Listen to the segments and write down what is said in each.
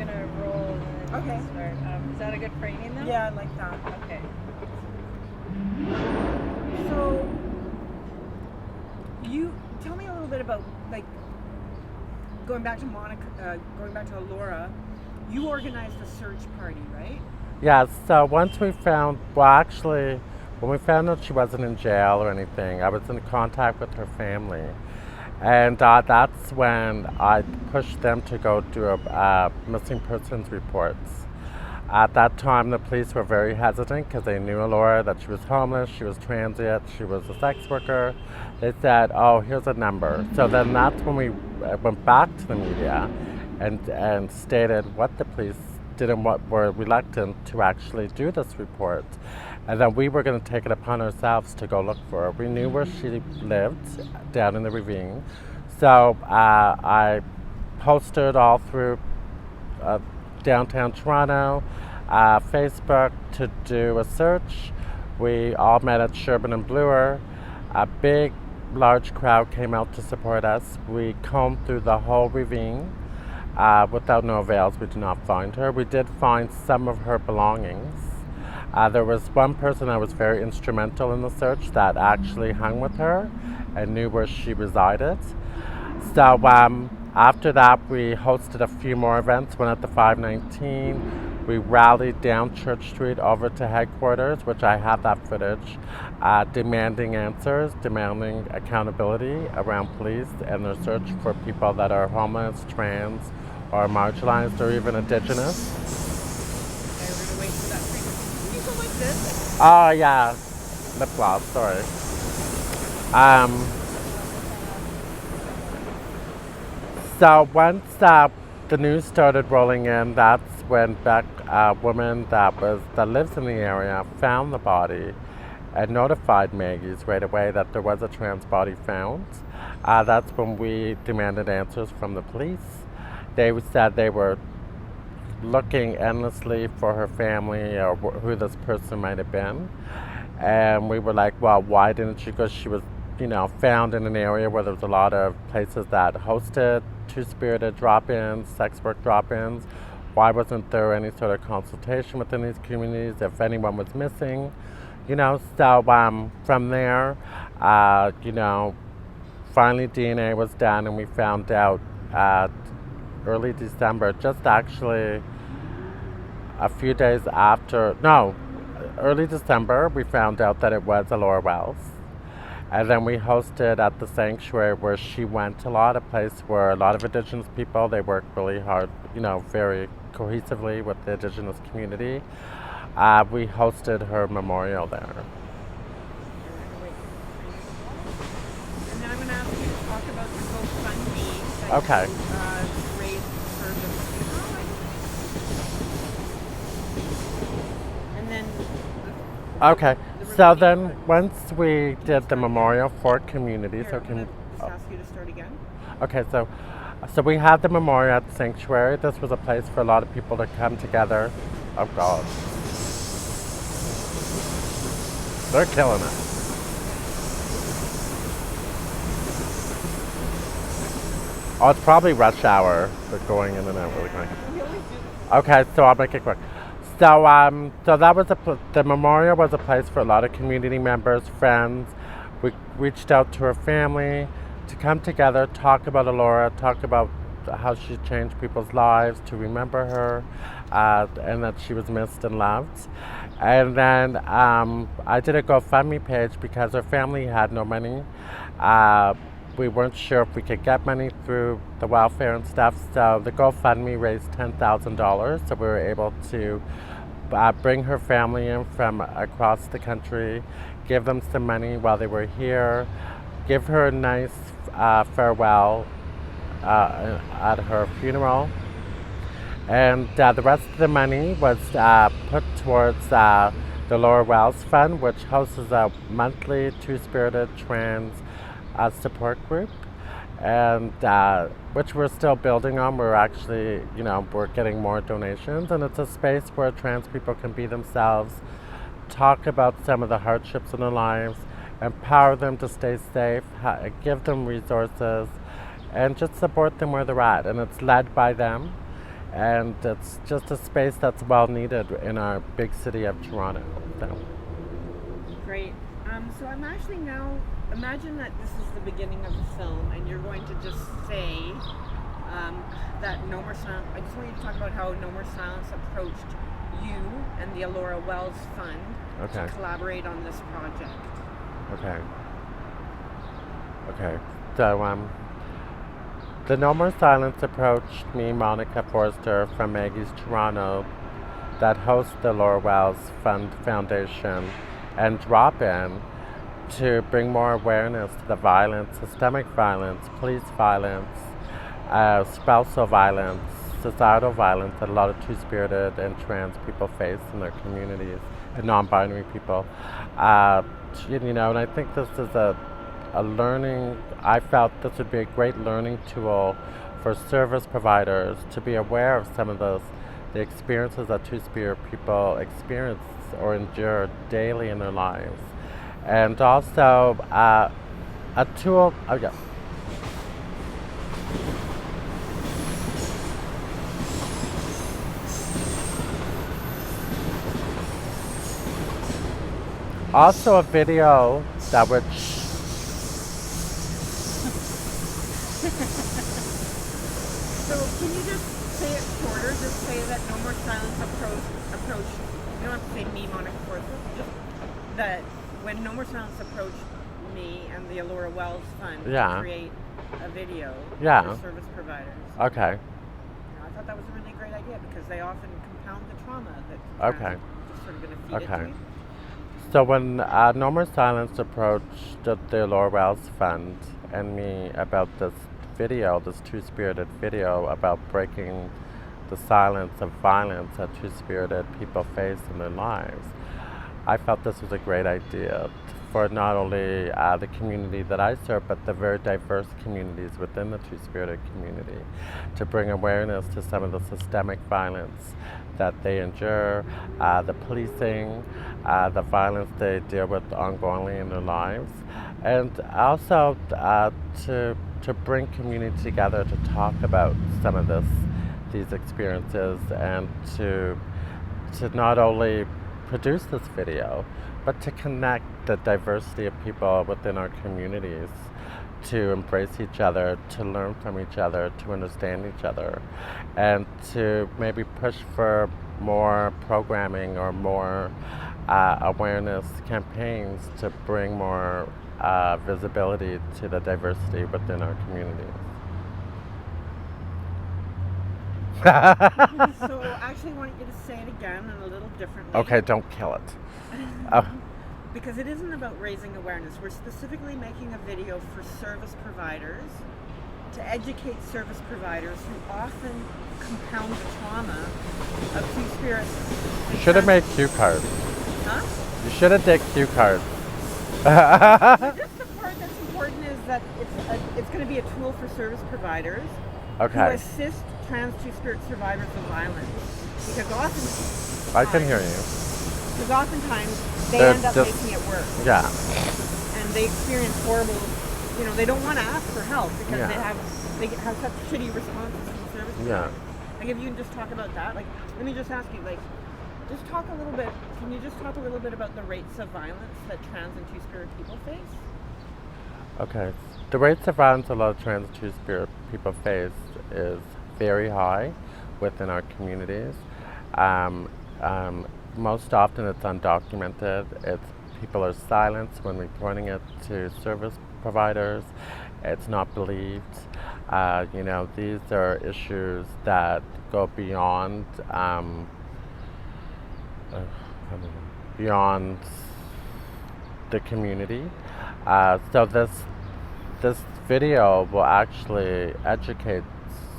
gonna roll and Okay. start. Is that a good framing though? Yeah, I like that. Okay. So, you tell me a little bit about like going back to Monica, going back to Laura. You organized a search party, right? Yeah, so once we found, well, actually, when we found out she wasn't in jail or anything, I was in contact with her family. And that's when I pushed them to go do a missing persons reports. At that time, the police were very hesitant because they knew Laura, that she was homeless, she was transient, she was a sex worker. They said, oh, here's a number. So then that's when we went back to the media and stated what the police did and what were reluctant to actually do this report. And then we were going to take it upon ourselves to go look for her. We knew where she lived, down in the ravine. So I posted all through downtown Toronto, Facebook to do a search. We all met at Sherbourne and Bloor. A big, large crowd came out to support us. We combed through the whole ravine. Without no avails, we did not find her. We did find some of her belongings. There was one person that was very instrumental in the search that actually hung with her and knew where she resided. So after that, we hosted a few more events. One at the 519. We rallied down Church Street over to headquarters, which I have that footage, demanding answers, demanding accountability around police and their search for people that are homeless, trans, or marginalized, or even Indigenous. Okay, we're gonna wait for that framing. Can you go like this? Oh yeah, lip gloss. Sorry. So once the news started rolling in, that's when Beck, a woman that lives in the area, found the body and notified Maggie's right away that there was a trans body found. That's when we demanded answers from the police. They said they were looking endlessly for her family or who this person might have been. And we were like, well, why didn't you? Because she was, found in an area where there was a lot of places that hosted two-spirited drop-ins, sex work drop-ins. Why wasn't there any sort of consultation within these communities if anyone was missing? So from there, finally DNA was done and we found out early December, just actually a few days after, no, early December, we found out that it was Laura Wells. And then we hosted at the sanctuary where she went a lot, a place where a lot of Indigenous people, they work really hard, very cohesively with the Indigenous community. We hosted her memorial there. And then I'm going to ask you to talk about the GoFundMe that Okay. you raised for the funeral. And then Okay, so then once we did the memorial for communities, here, I'm going to just ask you to start again. okay, so we had the memorial at the sanctuary. This was a place for a lot of people to come together. Oh God. They're killing it. Oh, it's probably rush hour. They're going in and out really quick. Okay, so I'll make it quick. So that was the memorial was a place for a lot of community members, friends. We reached out to her family to come together, talk about Laura, talk about how she changed people's lives, to remember her, and that she was missed and loved. And then I did a GoFundMe page because her family had no money. We weren't sure if we could get money through the welfare and stuff, so the GoFundMe raised $10,000, so we were able to bring her family in from across the country, give them some money while they were here, give her a nice farewell at her funeral. And the rest of the money was put towards the Laura Wells Fund, which hosts a monthly two-spirited trans support group, and which we're still building on. We're actually, we're getting more donations, and it's a space where trans people can be themselves, talk about some of the hardships in their lives, empower them to stay safe, give them resources, and just support them where they're at. And it's led by them. And it's just a space that's well needed in our big city of Toronto. So. Great. So I'm actually now, imagine that this is the beginning of the film and you're going to just say that No More Silence, I just want you to talk about how No More Silence approached you and the Alora Wells Fund Okay. to collaborate on this project. Okay. Okay. So, the No More Silence approached me, Monica Forrester from Maggie's Toronto, that hosts the Laura Wells Foundation, and Drop In to bring more awareness to the violence, systemic violence, police violence, spousal violence, societal violence that a lot of two-spirited and trans people face in their communities, and non-binary people. And I think this is a learning, I felt this would be a great learning tool for service providers to be aware of some of the experiences that two-spirit people experience or endure daily in their lives. And also a tool, oh yeah. Also a video that would So can you just say it shorter? Just say that No More Silence approach. You don't have to say me, Monica Forrester. Just that when No More Silence approached me and the Alora Wells Fund to create a video for service providers. Okay. I thought that was a really great idea because they often compound the trauma that just sort of going to feed it to you. So when No More Silence approached the Alora Wells Fund and me about this video, this two-spirited video about breaking the silence of violence that two-spirited people face in their lives, I felt this was a great idea for not only the community that I serve, but the very diverse communities within the two-spirited community, to bring awareness to some of the systemic violence that they endure, the policing, the violence they deal with ongoingly in their lives, and also to bring community together to talk about some of these experiences, and to not only produce this video, but to connect the diversity of people within our communities, to embrace each other, to learn from each other, to understand each other, and to maybe push for more programming or more awareness campaigns to bring more visibility to the diversity within our communities. So actually I want you to say it again in a little differently. Okay, don't kill it. Because it isn't about raising awareness. We're specifically making a video for service providers to educate service providers who often compound the trauma of two-spirit. You should have made cue cards. Huh? You should have did cue cards. Just the part that's important is that it's going to be a tool for service providers who assist trans two-spirit survivors of violence. Because often I can hear you. Because oftentimes they end up making it worse. Yeah. And they experience horrible, they don't want to ask for help because they have such shitty responses from service providers. Yeah. Like if you can just talk about that, like let me just ask you, like just talk a little bit, can you just talk a little bit about the rates of violence that trans and two-spirit people face? Okay. The rates of violence a lot of trans and two-spirit people face is very high within our communities. Most often it's undocumented. People are silenced when reporting it to service providers. It's not believed. These are issues that go beyond the community. So this video will actually educate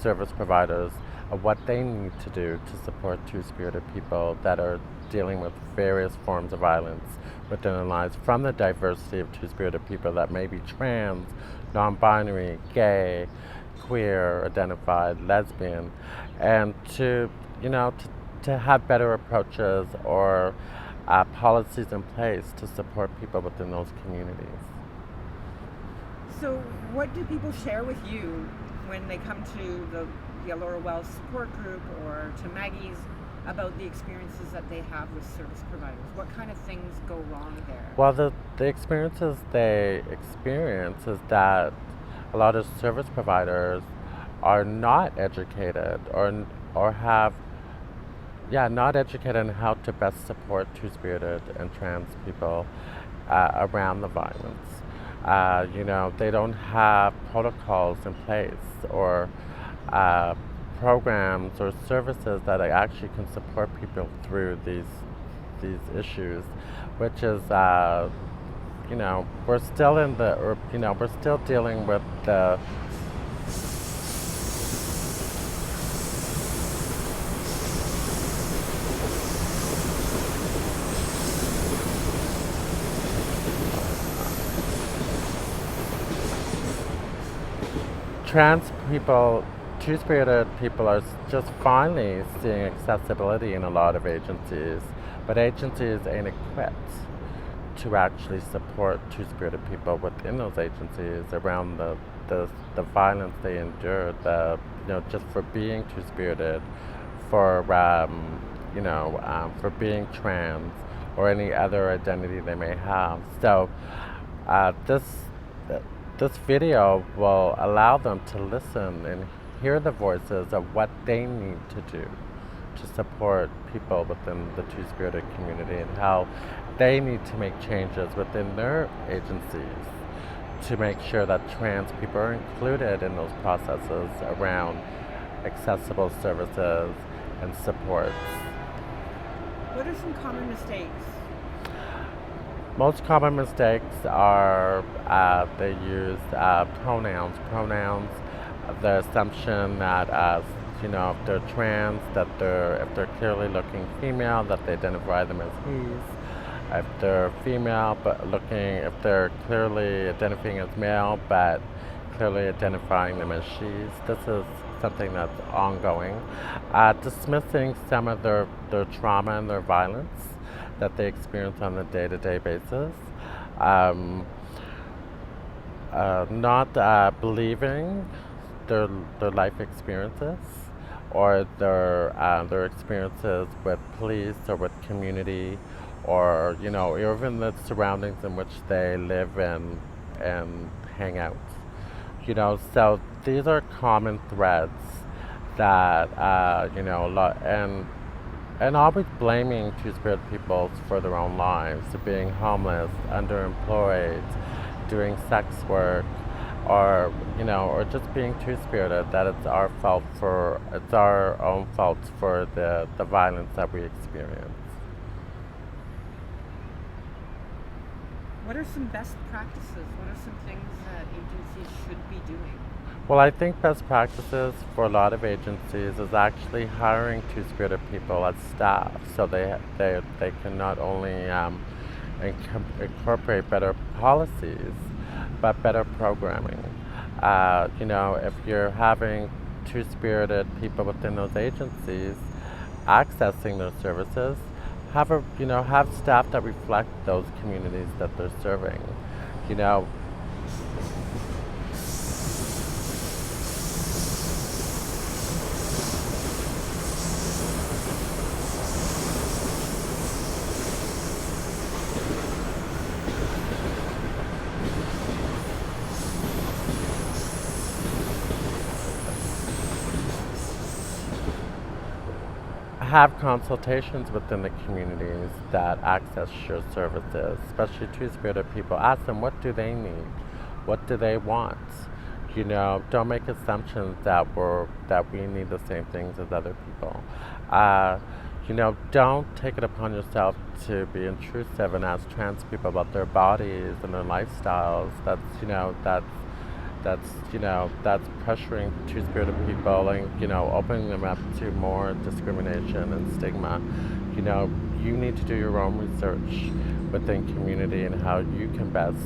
service providers of what they need to do to support two-spirited people that are dealing with various forms of violence within their lives, from the diversity of two-spirited people that may be trans, non-binary, gay, queer, identified, lesbian, and to have better approaches or policies in place to support people within those communities. So what do people share with you when they come to the the Aurora Wells support group or to Maggie's about the experiences that they have with service providers? What kind of things go wrong there? Well, the experiences they experience is that a lot of service providers are not educated or have not educated on how to best support two-spirited and trans people around the violence. They don't have protocols in place or programs or services that actually can support people through these issues, which is we're still in the we're still dealing with the trans people, two-spirited people are just finally seeing accessibility in a lot of agencies, but agencies ain't equipped to actually support two-spirited people within those agencies around the violence they endure, just for being two-spirited, for being trans or any other identity they may have. So this video will allow them to listen and hear the voices of what they need to do to support people within the two-spirited community and how they need to make changes within their agencies to make sure that trans people are included in those processes around accessible services and supports. What are some common mistakes? Most common mistakes are they use pronouns. Pronouns, the assumption that if they're trans, if they're clearly looking female, that they identify them as he's. If they're female, if they're clearly identifying as male, but clearly identifying them as she's. This is something that's ongoing. Dismissing some of their trauma and their violence that they experience on a day-to-day basis. Not believing their life experiences or their experiences with police or with community or even the surroundings in which they live and hang out. So these are common threads that a lot and always blaming two-spirit people for their own lives, being homeless, underemployed, doing sex work, or just being two-spirited. That it's our own fault for the violence that we experience. What are some best practices? What are some things that agencies should be doing? Well, I think best practices for a lot of agencies is actually hiring two-spirited people as staff, so they can not only incorporate better policies, but better programming. If you're having two-spirited people within those agencies accessing those services, have staff that reflect those communities that they're serving. Have consultations within the communities that access your services, especially two-spirited people. Ask them, what do they need? What do they want? Don't make assumptions that we need the same things as other people. Don't take it upon yourself to be intrusive and ask trans people about their bodies and their lifestyles. That's pressuring two-spirited people and, opening them up to more discrimination and stigma. You need to do your own research within community and how you can best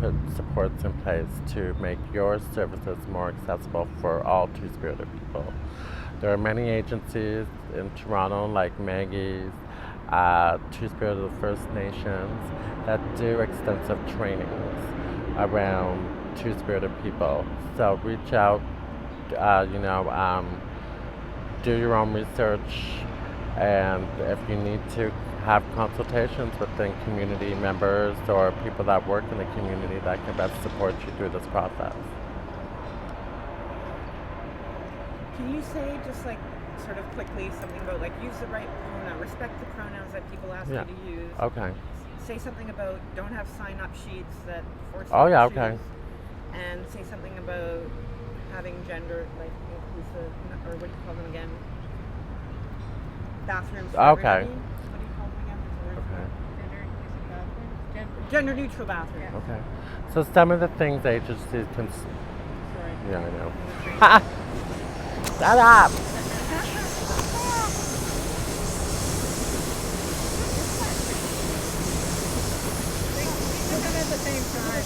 put supports in place to make your services more accessible for all two-spirited people. There are many agencies in Toronto like Maggie's, Two-Spirited First Nations that do extensive trainings around two-spirited people. So reach out, do your own research, and if you need to have consultations within community members or people that work in the community that can best support you through this process. Can you say just like sort of quickly something about like use the right pronoun, respect the pronouns that people ask Yeah. you to use. Okay. Say something about don't have sign-up sheets that force you Oh, to yeah, choose. okay. And say something about having gender like inclusive, or what do you call them again? Bathrooms for Okay. everybody? What do you call them again? There's a word for Okay. it. Gender neutral bathrooms. Okay. So some of the things agencies can. Sorry. Yeah, I know. Ha! Shut up! At the same time.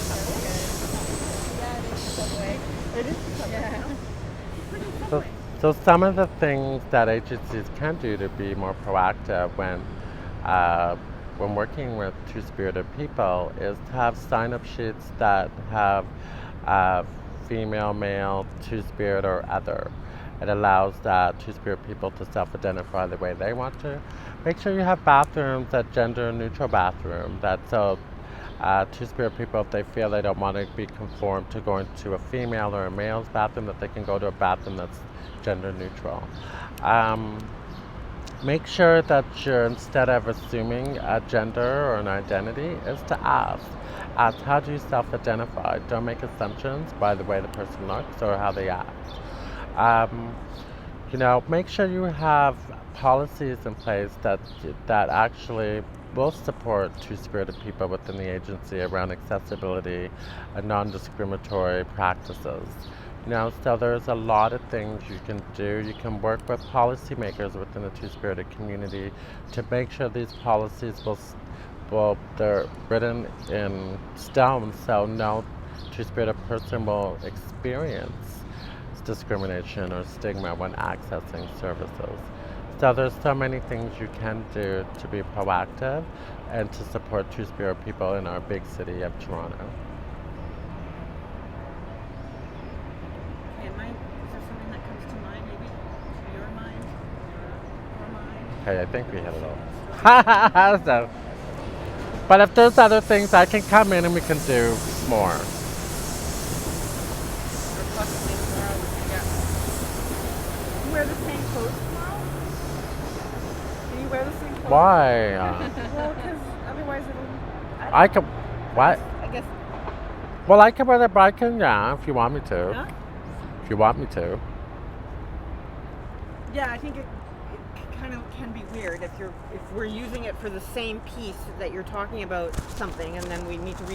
Yeah, it is subway. It is something. Yeah. So some of the things that agencies can do to be more proactive when working with two-spirited people is to have sign-up sheets that have female, male, two-spirit, or other. It allows two-spirit people to self-identify the way they want to. Make sure you have bathrooms that gender-neutral bathrooms. So two-spirit people, if they feel they don't want to be conformed to going to a female or a male's bathroom, that they can go to a bathroom that's gender-neutral. Make sure that you're, instead of assuming a gender or an identity, is to ask. Ask, how do you self-identify? Don't make assumptions by the way the person looks or how they act. Make sure you have policies in place that actually will support two-spirited people within the agency around accessibility and non-discriminatory practices. So there's a lot of things you can do. You can work with policymakers within the two-spirited community to make sure these policies they're written in stone, so no two-spirited person will experience discrimination or stigma when accessing services. So there's so many things you can do to be proactive and to support two-spirit people in our big city of Toronto. Okay, is there something that comes to mind, maybe to your mind or mind? Okay, I think we hit it all. So, but if there's other things, I can come in and we can do more. Or possibly tomorrow we can get. You wear the same clothes tomorrow? Can you wear the same clothes? Why? Well, because otherwise it'll. I can. What? I guess. Well, I can wear the bikini, yeah, if you want me to. Huh? If you want me to. Yeah, I think it kind of can be weird if we're using it for the same piece that you're talking about something, and then we need to